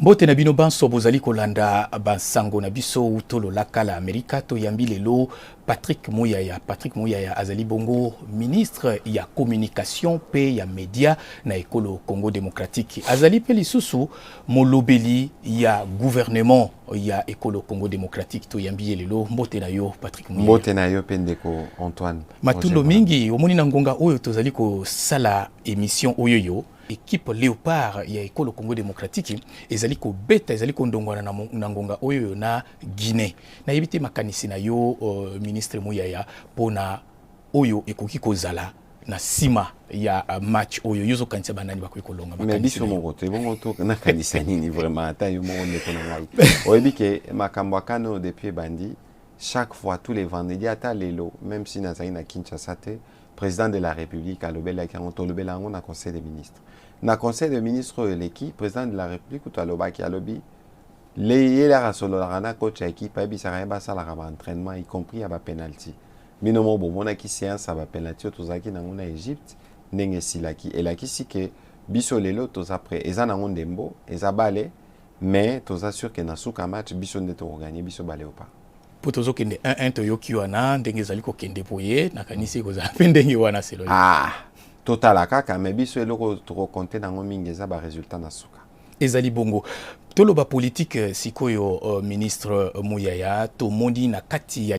Mbote na bino banso bozali kolanda bansango na biso utolo lakala Amerika to yambi lelo Patrick Mouyaya azali bongo ministre ya communication pe ya media na ekolo Congo démocratique azali pe lisusu molobeli ya gouvernement ya ekolo Congo démocratique to yambi lelo mbote na yo Patrick Mouyaya mbote na yo pendeko Antoine matundo mingi omoni na ngonga oyo tozali ko sala émission oyo yo équipe Léopard ya ekolo Congo démocratique ezali ko beta ezali ko ndongwana na ngonga oyo na Guinée na yebite makanisi na yo ministre Mouyaya pona oyo ekoki kozala na sima ya match oyo yozo kanisa banani bakoki kolonga makanisi mais biso mongoto bongo to na kanisa nini vraiment ata yo mongo ndeko na ngai oyebike makambo akano depuis bandi chaque fois tous les vendredis ata lelo même si nazali na Kinshasa te président de la République alobela kanto lobela ngo na conseil des ministres na conseil des ministres l'équipe président de la République ou alobaki alobi les la rasolora na coach équipe abi sara ba sala ba entraînement y compris ba penalty minomo bo mona ki séance ba penalty tozaki na ngona Égypte ndenge silaki elaki sike biso lelo toza après eza na ngondembo eza bale mais toza sûr que na suka match biso ndeto gagner biso bale ou pas potozo kende 1-1 to yoki wana ndenge zali ko kende poye na kanisi ko za pendenge wana selo total kaka mais biso eloko to compter na ngomingi eza ba résultat na suka ezali bongo toloba politique sikoyo ministre Mouyaya to mondi na kati ya